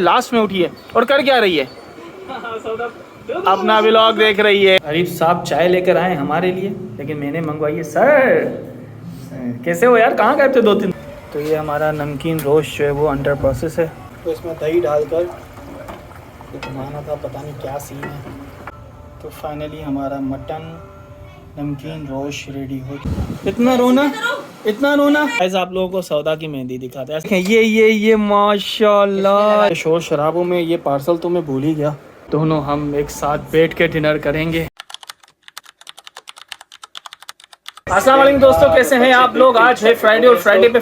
Last में उठी है और कर क्या रही है? अपना व्लॉग देख रही है। अरीफ साहब चाय लेकर आए हमारे लिए, लेकिन मैंने मंगवाई है। सर कैसे हो यार, कहाँ गए थे 2-3? तो ये हमारा नमकीन रोस्ट जो है वो अंडर प्रोसेस है, तो इसमें दही डालकर घुमाना था, पता नहीं क्या सीन है। तो फाइनली हमारा मटन नमकीन रोस्ट रेडी हो। इतना रोना ऐसा आप लोगों को सौदा की मेहंदी दिखाते हैं। ये माशाल्लाह, शोर शराबों में ये पार्सल तो मैं भूल ही गया। दोनों हम एक साथ बैठ के डिनर करेंगे। अस्सलाम वालेकुम दोस्तों, कैसे हैं आप लोग? आज है फ्राइडे और फ्राइडे पे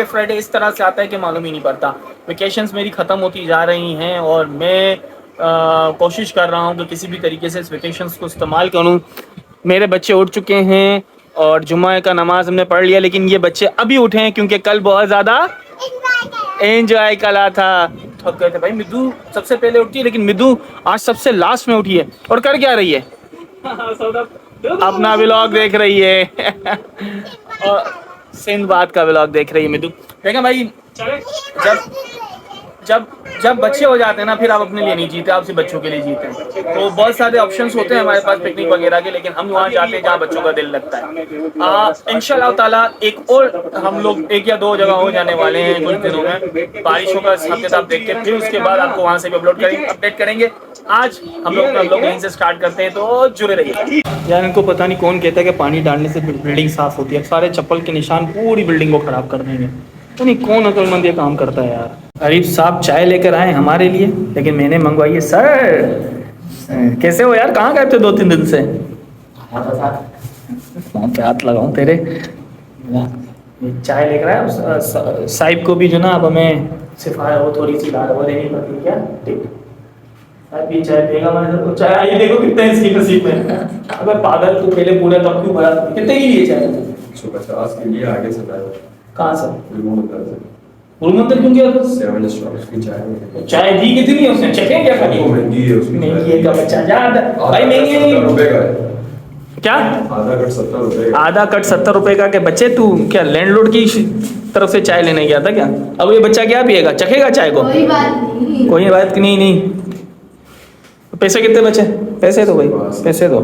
फ्राइडे इस तरह से आता है कि मालूम ही नहीं पड़ता। वेकेशंस मेरी ख़त्म होती जा रही हैं और मैं कोशिश कर रहा हूं कि किसी भी तरीके से इस वेकेशंस को इस्तेमाल करूं। मेरे बच्चे उठ चुके हैं और जुम्मा का नमाज हमने पढ़ लिया, लेकिन ये बच्चे अभी उठे हैं क्योंकि कल बहुत ज़्यादा एंजॉय करा था। थक गए थे भाई। मिद्दू सबसे पहले उठती है, लेकिन मिद्दू आज सबसे लास्ट में उठी है और कर क्या रही है? अपना व्लॉग देख रही है और सिंदबाद का व्लॉग देख रही है मिद्दू। देखा भाई, जब जब बच्चे हो जाते हैं ना, फिर आप अपने लिए नहीं जीते, आप सिर्फ बच्चों के लिए जीते हैं। तो बहुत सारे ऑप्शंस होते हैं हमारे पास पिकनिक वगैरह के, लेकिन हम वहाँ जाते हैं जहाँ बच्चों का दिल लगता है। इंशाल्लाह ताला एक और हम लोग 1 या 2 जगह हो जाने वाले हैं कुछ दिनों में। बारिशों का हिसाब किताब देख के फिर उसके बाद आपको वहाँ से भी अपडेट करेंगे। आज हम लोग यहीं से स्टार्ट करते हैं, तो जुड़े रहिए यार। इनको पता नहीं कौन कहता है कि पानी डालने से बिल्डिंग साफ होती है। सारे चप्पल के निशान पूरी बिल्डिंग को खराब कर देंगे। तो नहीं, कौन अक्लमंद ये काम करता है यार। अरीफ साहब चाय लेकर आए हमारे लिए, लेकिन मैंने मंगवाई है। सर कैसे हो यार, कहाँ गए थे 2-3 दिन से? पे हाथ लगाऊं तेरे। चाय लेकर आया साहिब को भी जो ना, अब हमें सिफाया वो थोड़ी सी लाल वो देनी पड़ती क्या। ठीक, अभी चाय पिएगा मैंने तो चाय आई देखो कितने इसकी नसीब में। अगर पागल तू पहले पूरा कप क्यों भरा? कितने की लिए चाय? 150 के लिए आगे से लाया। कहाँ से? गुलमंतर क्यों गया? 7 स्टॉप्स की चाय दी कितनी है उसने? चेक है क्या खाली? वो महंगी है उसकी। महंगी है का बच्चा याद भाई, महंगी है। 70 रुपए का है। क्या आधा कट 70 रुपए का? आधा कट 70 रुपए का? के बच्चे तू क्या लैंडलॉर्ड की तरफ से चाय लेने गया था क्या? अब ये बच्चा क्या पिएगा? चखेगा चाय को? कोई बात नहीं। पैसे कितने बचे? पैसे दो भाई, पैसे दो।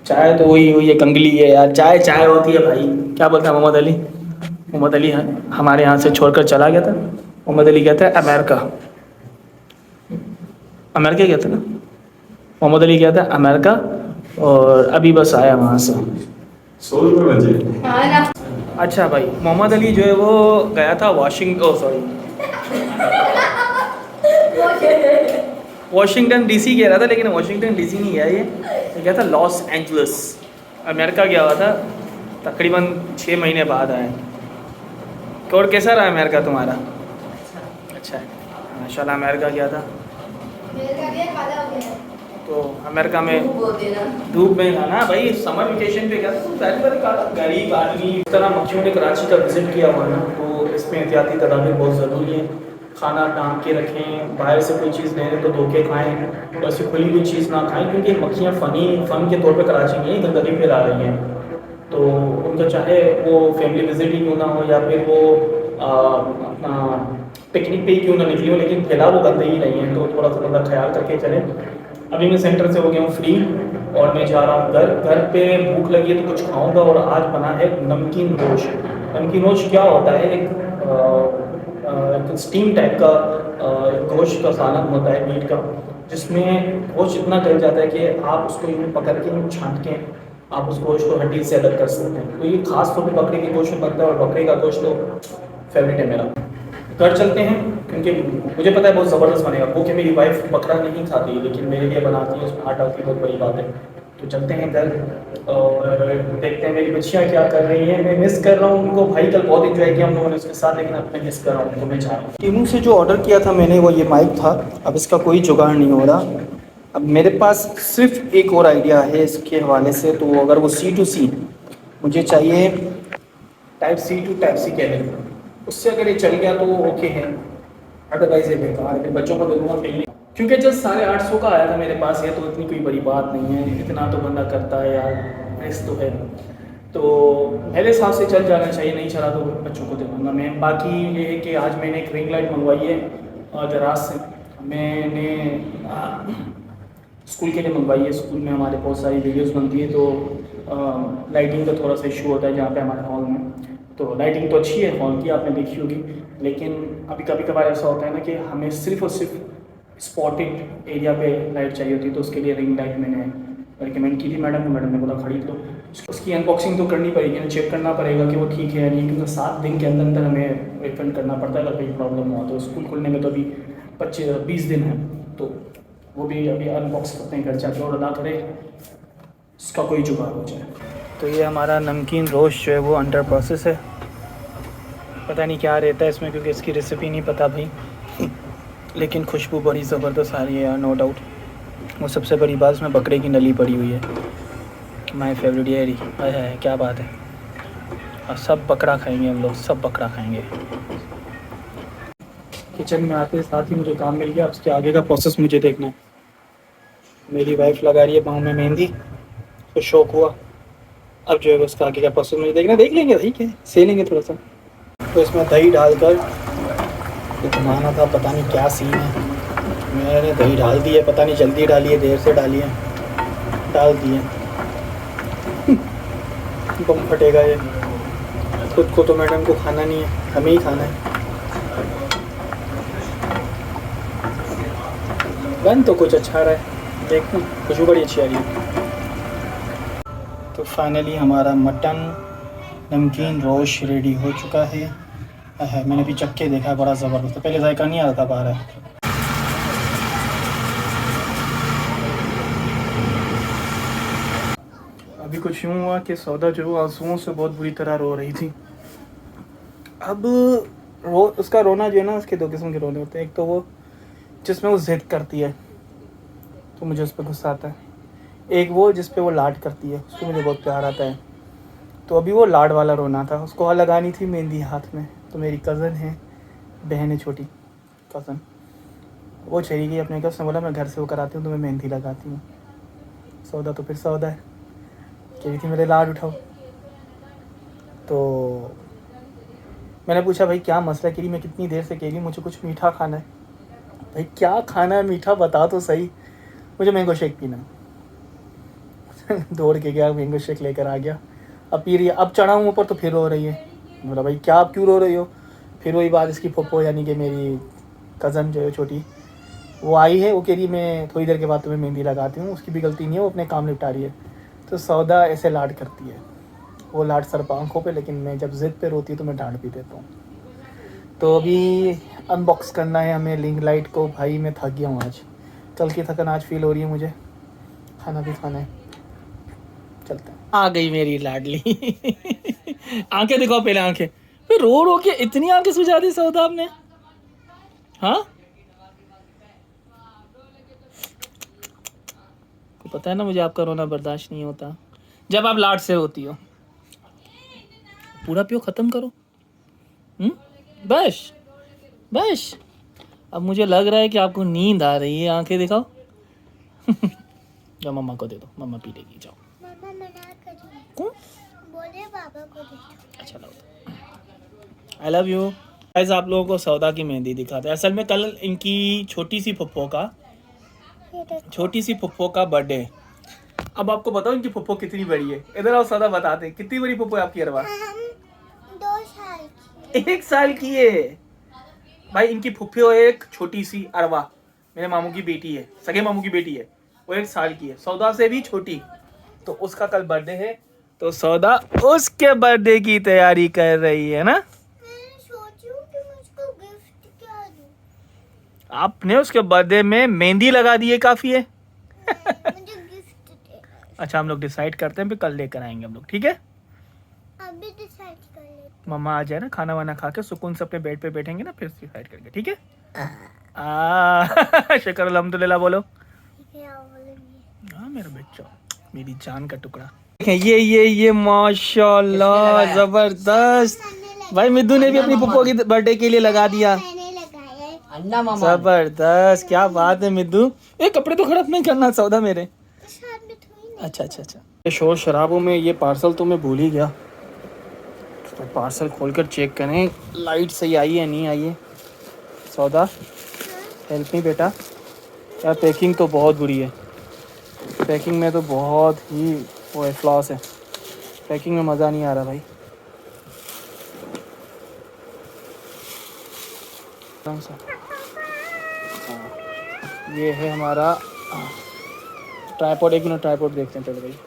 चाय तो वही है, कंगली है यार। चाय होती है भाई। क्या बोलता है मोहम्मद अली हमारे यहाँ से छोड़कर चला गया था। मोहम्मद अली कहता है अमेरिका गया था ना। मोहम्मद अली कहता है अमेरिका, और अभी बस आया वहाँ से। 100 रुपए बचे। अच्छा भाई, मोहम्मद अली जो है वो गया था वाशिंगटन डीसी गया था, लेकिन वाशिंगटन डीसी नहीं गया। ये गया था लॉस एंजलिस, अमेरिका गया हुआ था। तकरीबन 6 महीने बाद आया। और कैसा रहा अमेरिका तुम्हारा? अच्छा है माशाल्लाह। अमेरिका गया था तो अमेरिका में धूप में था ना भाई। समर वेकेशन पे गया था। गरीब आदमी इस तरह मक्खियों ने कराची का विजिट किया हुआ ना, तो इसमें एहतियाती तदाबीर बहुत ज़रूरी है। खाना टाँग के रखें, बाहर से कोई चीज़ लें तो धो के खाएँ, वैसे खुली हुई चीज़ ना खाएं, क्योंकि मक्खियाँ फ़न के तौर पे कराची में ही गंदगी फैला रही हैं। तो उनका चाहे वो फैमिली विजिट ही क्यों ना हो या फिर वो अपना पिकनिक पे ही क्यों ना निकली हो, लेकिन फैला वो गंदगी नहीं है। तो थोड़ा सा बंदा ख्याल करके चलें। अभी मैं सेंटर से हो गया हूँ फ्री और मैं जा रहा हूँ घर पे। भूख लगी है तो कुछ खाऊंगा, और आज बना है नमकीन रोस्ट। नमकीन रोस्ट क्या होता है? एक स्टीम टाइप का गोश्त का सालन होता है मीट का, जिसमें गोश्त इतना गल जाता है कि आप उसको यूँ पकड़ के यूँ छांट के आप उस गोश्त को हड्डी से अलग कर सकते हैं। तो ये खास तौर पे बकरे के गोश्त में बनता है, और बकरे का गोश्त तो फेवरेट है मेरा। घर चलते हैं क्योंकि मुझे पता है बहुत ज़बरदस्त बनेगा। क्योंकि मेरी वाइफ बकरा नहीं खाती, लेकिन मेरे लिए बनाती है, उसमें हाथ डालती है, बहुत बड़ी बात है। तो चलते हैं घर और देखते हैं मेरी बच्चियाँ क्या कर रही हैं। मैं मिस कर रहा हूँ उनको भाई। कल बहुत इंजॉय किया हम लोगों ने उसके साथ, लेकिन अब मैं मिस कर रहा हूँ उनको। मैं चाह रहा हूँ टीमू से जो ऑर्डर किया था मैंने, वो ये माइक था। अब इसका कोई जुगाड़ नहीं हो रहा। अब मेरे पास सिर्फ एक और आइडिया है इसके हवाले से। तो अगर वो C2C मुझे चाहिए, type C to type C cable, उससे अगर ये चल गया तो ओके है, अदरवाइज ये बेकार है। बच्चों को दे दूँगा खेलने, क्योंकि जस्ट 850 का आया था मेरे पास। ये तो इतनी कोई बड़ी बात नहीं है, इतना तो बंदा करता है यार, रिस्क तो है। तो मेरे हिसाब से चल जाना चाहिए, नहीं चला तो बच्चों को दे दूँगा मैं। बाकी ये है कि आज मैंने एक रिंग लाइट मंगवाई है दराज से मैंने स्कूल के लिए मंगवाई है। स्कूल में हमारे बहुत सारी वीडियोस बनती है, तो लाइटिंग का थोड़ा सा इशू होता है जहाँ पे हमारे हॉल में। तो लाइटिंग तो अच्छी है हॉल की, आपने देखी होगी, लेकिन अभी कभी कभार ऐसा होता है ना कि हमें सिर्फ और सिर्फ स्पॉटेड एरिया पे लाइट चाहिए होती है। तो उसके लिए रिंग लाइट मैंने रिकमेंड की थी मैडम को, मैडम ने बोला खरीद लो। उसकी अनबॉक्सिंग तो करनी पड़ेगी ना, चेक करना पड़ेगा कि वो ठीक है या नहीं, क्योंकि 7 दिन के अंदर अंदर हमें रिफंड करना पड़ता है अगर कोई प्रॉब्लम हुआ। तो स्कूल खुलने में तो अभी 20 दिन है, तो वो भी अभी अनबॉक्स करते हैं घर जाके, और अदा करे इसका कोई जुगाड़ हो जाए। तो ये हमारा नमकीन रोस्ट जो है वो अंडर प्रोसेस है। पता नहीं क्या रहता है इसमें, क्योंकि इसकी रेसिपी नहीं पता भाई, लेकिन खुशबू बड़ी ज़बरदस्त आ रही है यार, नो डाउट। वो सबसे बड़ी बात इसमें बकरे की नली पड़ी हुई है, माय फेवरेट येरी है, क्या बात है। और सब बकरा खाएंगे हम लोग, सब बकरा खाएंगे। किचन में आते साथ ही मुझे काम मिल गया, अब इसके आगे का प्रोसेस मुझे देखना है। मेरी वाइफ लगा रही है पाँव में मेहंदी, तो शौक हुआ, अब जो है उसका आगे का प्रोसेस मुझे देखना, देख लेंगे भाई, क्या से लेंगे थोड़ा सा। तो इसमें दही डालकर तो घुमाना था, पता नहीं क्या सीन है। मैंने दही डाल दी है, पता नहीं जल्दी डाली है देर से डाली है, डाल दिए। बम फटेगा ये। खुद को तो मैडम को खाना नहीं है, हमें ही खाना है। बन तो कुछ अच्छा रहा है, देखते हैं, खुशबू बड़ी अच्छी आ रही है। तो फाइनली हमारा मटन नमकीन रोस्ट रेडी हो चुका है। मैंने भी चख के देखा है, बड़ा ज़बरदस्त है, पहले जायका नहीं आ रहा था बाहर। अभी कुछ यूँ हुआ कि सौदा जो आंसुओं से बहुत बुरी तरह रो रही थी। अब उसका रोना जो है ना, उसके 2 किस्म के रोने होते हैं। एक तो वो जिसमें वो ज़िद करती है तो मुझे उस पर गुस्सा आता है, एक वो जिस पे वो लाड करती है, उसको मुझे बहुत प्यार आता है। तो अभी वो लाड वाला रोना था, उसको लगानी थी मेहंदी हाथ में। तो मेरी कज़न है, बहन है, छोटी कज़न, वो चली गई अपने घर से, बोला मैं घर से वो कराती हूँ तो मैं मेहंदी लगाती हूँ। सौदा तो फिर सौदा है, कह रही थी मेरे लाड उठाओ। तो मैंने पूछा भाई क्या मसला, कह रही मैं कितनी देर से कह रही मुझे कुछ मीठा खाना है। भाई क्या खाना है मीठा, बता तो सही। मुझे मैंगो शेक पीना है। दौड़ के गया, मैंगो शेक लेकर आ गया, अब पी रही है। अब चढ़ा हूँ ऊपर तो फिर रो रही है। बोला भाई क्या, आप क्यों रो रही हो। फिर वही बात, इसकी पप्पो यानी कि मेरी कज़न जो है छोटी, वो आई है, वो कह रही मैं थोड़ी देर के बाद तुम्हें मेहंदी लगाती हूँ। उसकी भी गलती नहीं है, वो अपने काम निपटा रही है। तो सौदा ऐसे लाड करती है, वो लाड सर पर आँखों पे, लेकिन मैं जब ज़िद पे रोती है तो मैं डांट भी देता हूँ। तो अभी अनबॉक्स करना है हमें लिंग लाइट को। भाई मैं थक गया हूँ आज, कल की थकन आज फील हो रही है मुझे, खाना भी खाना है, चलते हैं। आ गई मेरी लाडली। आंखें दिखाओ पहले, आंखें। फिर रो रो के इतनी आंखें सुझा दी सौदा आपने, हाँ। को पता है ना मुझे आपका रोना बर्दाश्त नहीं होता जब आप लाड से होती हो। पूरा पियो, ख़त्म करो। बस बस, अब मुझे लग रहा है कि आपको नींद आ रही है, आंखें दिखाओ। जाओ मम्मा को दे दो, मम्मा पी लेगी, जाओ। मम्मा मना करी, कौन बोले पापा को दे दो। अच्छा लो, आई लव यू। गाइस आप लोगों को सौदा की मेहंदी दिखाते हैं। असल में कल इनकी छोटी सी फुफ्फो का बर्थडे। अब आपको बताओ इनकी फुफ्फो कितनी बड़ी है, इधर आओ सौदा बताते हैं कितनी बड़ी फुफ्फो है आपकी अरवा। 2 साल की। 1 साल की है भाई इनकी फुफ्फो। एक छोटी सी अरवा मेरे मामू की बेटी है, सगे मामू की बेटी है, वो 1 साल की है, सौदा से भी छोटी। तो उसका कल बर्थडे है, तो सौदा उसके बर्थडे की तैयारी कर रही है ना। मैं सोची हूँ कि मुझको गिफ्ट क्या दूँ। आपने उसके बर्थडे में मेहंदी लगा दी है, काफी है। मुझे गिफ्ट दे। अच्छा हम लोग डिसाइड करते हैं, फिर कल लेकर आएंगे हम लोग, ठीक है। अभी डिसाइड कर लेते। मम्मा आ जाए ना, खाना वाना खा के सुकून से अपने बेड पे बैठेंगे ना, फिर डिसाइड करेंगे, ठीक है। शुक्र अल्हम्दुलिल्लाह बोलो। हाँ मेरा बच्चा, मेरी जान का टुकड़ा। ये माशाल्लाह जबरदस्त। भाई मिद्दू ने भी अपनी पुप्पो की बर्थडे के लिए लगा दिया, मैंने लगाया है। जबरदस्त, क्या बात है मिद्दू। ये कपड़े तो खराब नहीं करना सौदा मेरे। साथ में थोड़ी ना। अच्छा। ये शोर शराबों में ये पार्सल तो मैं भूल ही गया। तो पार्सल खोलकर चेक करें लाइट सही आई है नहीं आई है। सौदा हेल्प मी बेटा। यार पैकिंग तो बहुत बुरी है, पैकिंग में तो बहुत ही वो है, फ्लॉस है, पैकिंग में मज़ा नहीं आ रहा भाई। कौन सा? हाँ, ये है हमारा ट्राइपॉड। एक मिनट ट्राइपॉड देखते हैं पहले भाई।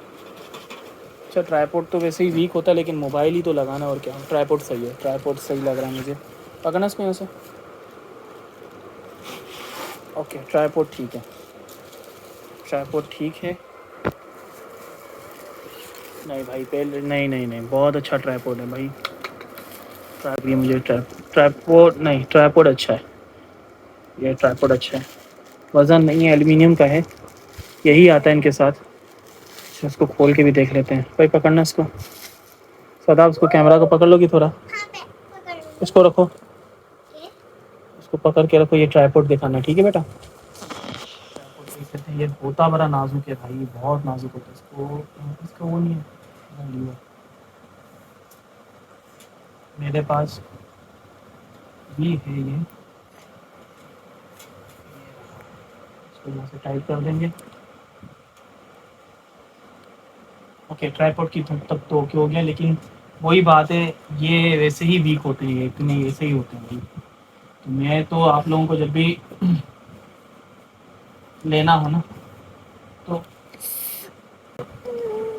अच्छा ट्राइपॉड तो वैसे ही वीक होता है, लेकिन मोबाइल ही तो लगाना और क्या। ट्राइपॉड सही है, ट्राइपॉड सही लग रहा है मुझे। पकड़ना इसको यहाँ से। ओके ट्राइपॉड ठीक है, ट्राइपॉड ठीक है। नहीं भाई पहले नहीं नहीं नहीं, बहुत अच्छा ट्राइपॉड है भाई। ये मुझे ट्राइपॉड नहीं, ट्राइपॉड अच्छा है, ये ट्राइपॉड अच्छा है। वज़न नहीं है, एल्युमिनियम का है, यही आता है इनके साथ। अच्छा, इसको खोल के भी देख लेते हैं भाई। पकड़ना इसको सदा, उसको कैमरा को पकड़ लोगी थोड़ा, हाँ पे पकड़ लूंगी। इसको रखो, ये इसको पकड़ के रखो। ये ट्राइपॉड दिखाना ठीक है बेटा। ट्राइपॉड देख लेते हैं। ये होता बड़ा नाजुक है भाई, बहुत नाजुक होता है। इसको वो नहीं है लीवर मेरे पास भी है ये। इसको यहाँ से टाइट कर देंगे। ओके ट्राइपॉड की धूप तक तो ओके हो गया, लेकिन वही बात है, ये वैसे ही वीक होते हैं, इतने ऐसे ही होते हैं भाई। तो मैं तो आप लोगों को जब भी लेना हो ना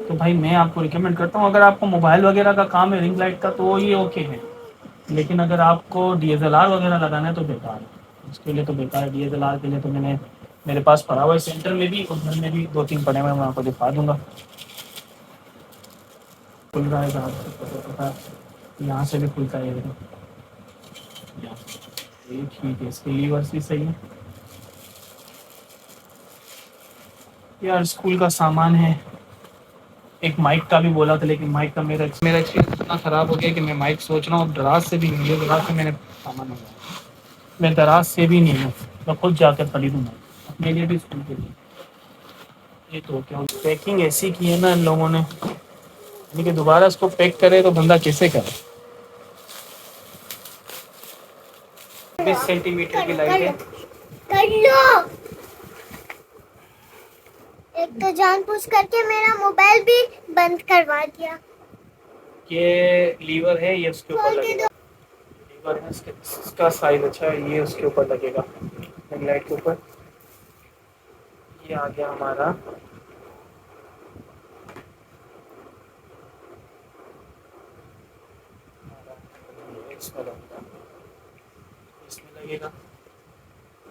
तो भाई मैं आपको रिकमेंड करता हूँ, अगर आपको मोबाइल वगैरह का काम है रिंग लाइट का तो ये ओके है, लेकिन अगर आपको DSLR वगैरह लगाना है तो बेकार है। उसके लिए तो बेकार है। DSLR के लिए तो मेरे पास पड़ा हुआ है, सेंटर में भी और घर में भी 2-3 पड़े हुए हैं, मैं आपको दिखा दूंगा। खुल रहा है पता है, यहाँ से भी खुलता है ये ठीक है। इसके लीवर्स भी सही है यार। स्कूल का सामान है, एक माइक का भी बोला था, लेकिन माइक का मेरा एक्सपीरियंस इतना ख़राब हो गया कि मैं माइक सोच रहा हूँ दराज से भी नहीं है। दराज से मैंने सामान मंगाया, मैं दराज से भी नहीं हूँ, मैं खुद जाकर खरीदूँगा अपने लिए भी, स्कूल के लिए। ये तो क्या पैकिंग ऐसी की है ना इन लोगों ने, यानी कि दोबारा इसको पैक करे तो बंदा कैसे करे। 20 सेंटीमीटर की लाइट है। कर लो। एक तो जानबूझ करके मेरा मोबाइल भी बंद करवा दिया। ये लीवर है, ये उसके ऊपर खोल के लगेगा। लीवर है इसका साइज अच्छा है, ये उसके ऊपर लगेगा लाइट के ऊपर। ये आ गया हमारा इसमें लगेगा, इसमें लगेगा,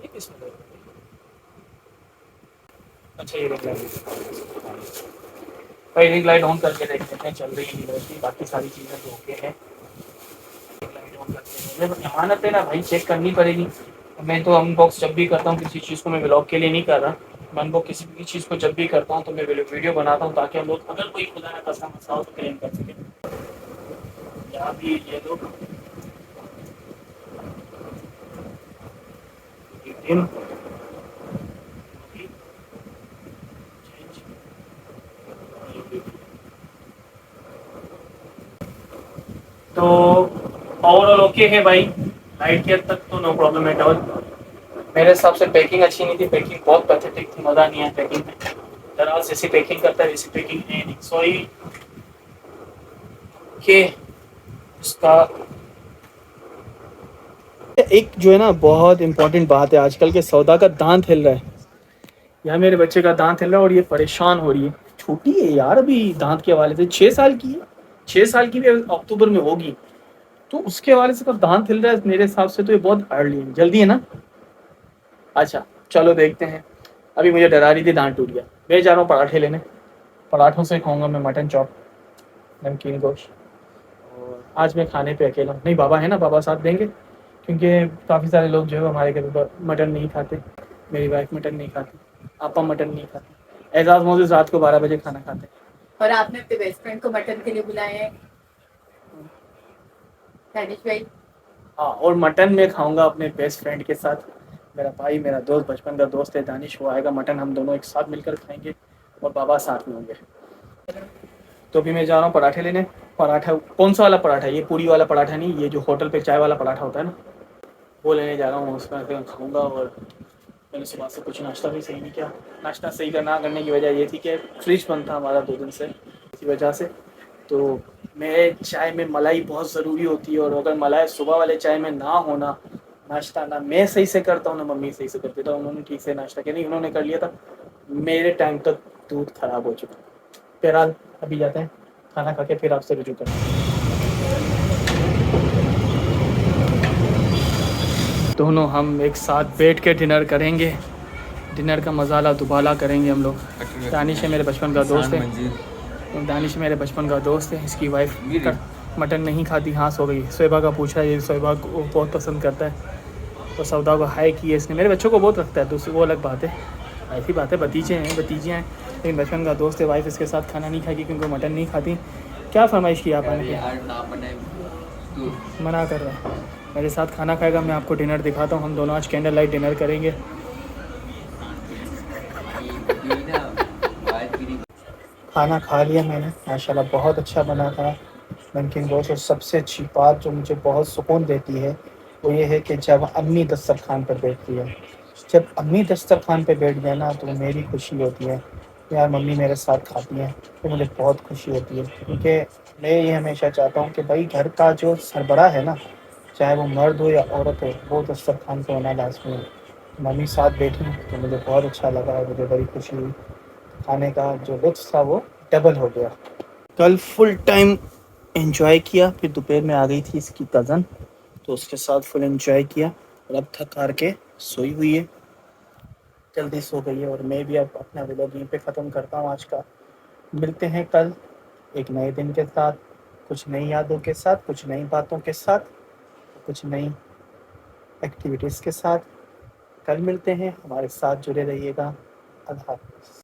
ये किसमें लगेगा। अच्छा ये रिंग लाइट, भाई रिंग लाइट ऑन करके देख लेते हैं, चल रही है नहीं रहती। बाकी सारी चीज़ें तो ओके है। लाइट ऑन करके अमानत है ना भाई, चेक करनी पड़ेगी। मैं तो अनबॉक्स जब भी करता हूँ किसी चीज़ को, मैं व्लॉग के लिए नहीं कर रहा, मैं अनबॉक्स किसी भी चीज़ को जब भी करता हूँ तो मैं वीडियो बनाता हूँ, ताकि हम लोग अगर कोई खुदा ना खासा मसला हो तो क्लेम कर सकें। यहाँ भी ये लोग तो ओवरऑल ओके है भाई। लाइट के हद तक तो नो प्रॉब्लम एट ऑल। मेरे हिसाब से पैकिंग अच्छी नहीं थी, पैकिंग बहुत पैथेटिक थी, मज़ा नहीं आया पैकिंग में। दराज जैसी पैकिंग करता है वैसी पैकिंग है नहीं। सॉरी कि उसका एक जो है ना बहुत इंपॉर्टेंट बात है, आजकल के सौदा का दांत हिल रहा है। यार मेरे बच्चे का दांत हिल रहा है और ये परेशान हो रही है। छोटी है यार अभी दांत के हवाले से, 6 साल की है, 6 साल की भी अक्टूबर में होगी, तो उसके हवाले से दांत हिल रहा है। मेरे हिसाब से तो ये बहुत अर्ली है, जल्दी है ना। अच्छा चलो देखते हैं। अभी मुझे डरा रही थी दांत टूट गया। मैं जा रहा हूँ पराठे लेने, पराठों से खाऊंगा मैं मटन चॉप, नमकीन गोश्त। और आज मैं खाने पे अकेला हूँ, नहीं बाबा है ना, बाबा साथ देंगे, क्योंकि काफ़ी सारे लोग जो है हमारे घर पर मटन नहीं खाते। मेरी वाइफ मटन नहीं खाती, आपा मटन नहीं खाते, एजाज मोजिज रात को 12 बजे खाना खाते हैं। और आपने अपने बेस्ट फ्रेंड को मटन के लिए बुलाया है दानिश भाई। हाँ, और मटन मैं खाऊंगा अपने बेस्ट फ्रेंड के साथ। मेरा भाई, मेरा दोस्त, बचपन का दोस्त है दानिश, वो आएगा, मटन हम दोनों एक साथ मिलकर खाएंगे और बाबा साथ में होंगे। तो अभी मैं जा रहा हूँ पराठे लेने। पराठा कौन सा वाला पराठा, ये पूरी वाला पराठा नहीं, ये जो होटल पे चाय वाला पराठा होता है ना, वो लेने जा रहा हूँ। उसमें खाऊंगा और मैंने सुबह से कुछ नाश्ता भी सही नहीं किया। नाश्ता सही ना करने की वजह ये थी कि फ्रिज बंद था हमारा 2 दिन से, इसी वजह से। तो मैं चाय में मलाई बहुत ज़रूरी होती है, और अगर मलाई सुबह वाले चाय में ना होना, नाश्ता ना मैं सही से करता हूँ ना मम्मी सही से करती था। उन्होंने ठीक से नाश्ता किया नहीं, उन्होंने कर लिया था, मेरे टाइम तक दूध ख़राब हो चुका। बहरहाल अभी जाते हैं खाना खा के, फिर आपसे रुजू करते हैं। दोनों हम एक साथ बैठ के डिनर करेंगे। डिनर का मसाला दुबाला करेंगे हम लोग। दानिश है मेरे बचपन का दोस्त है, दानिश मेरे बचपन का दोस्त है। इसकी वाइफ मटन नहीं खाती, हाँ सो गई। शोएबा का पूछा, ये शोएबा को बहुत पसंद करता है, तो सौदा को हाई किया इसने। मेरे बच्चों को बहुत रखता है, दूसरी वो अलग बात है, ऐसी बात है। भतीजे हैं, भतीजियाँ हैं, लेकिन बचपन का दोस्त है। वाइफ इसके साथ खाना नहीं खाएगी क्योंकि मटन नहीं खाती। क्या फरमाइश की आपने? मना कर रहा है। मेरे साथ खाना खाएगा, मैं आपको डिनर दिखाता हूँ। हम दोनों आज कैंडल लाइट डिनर करेंगे। खाना खा लिया मैंने, माशाल्लाह बहुत अच्छा बना था नमकीन रोस्ट। और सबसे अच्छी बात जो मुझे बहुत सुकून देती है वो ये है कि जब अम्मी दस्तरखान पर बैठती है, जब अम्मी दस्तरखान पर बैठ गए ना, तो मेरी खुशी होती है यार, मम्मी मेरे साथ खाती हैं, तो मुझे बहुत खुशी होती है। क्योंकि मैं ये हमेशा चाहता हूँ कि भाई घर का जो सरबराह है ना, चाहे वो मर्द हो या औरत हो, वो दस्तरखान पर होना लाजमी है। मम्मी साथ बैठी तो मुझे बहुत अच्छा लगा, मुझे बड़ी खुशी हुई। खाने का जो लुत्फ़ था वो डबल हो गया। कल फुल टाइम एंजॉय किया, फिर दोपहर में आ गई थी इसकी कज़न, तो उसके साथ फुल एंजॉय किया, और अब थक हार के सोई हुई है, जल्दी सो गई है। और मैं भी अब अपना व्लॉग यहीं पे ख़त्म करता हूँ आज का। मिलते हैं कल एक नए दिन के साथ, कुछ नई यादों के साथ, कुछ नई बातों के साथ, कुछ नई एक्टिविटीज़ के साथ। कल मिलते हैं, हमारे साथ जुड़े रहिएगा। अल्लाह हाफ़िज़।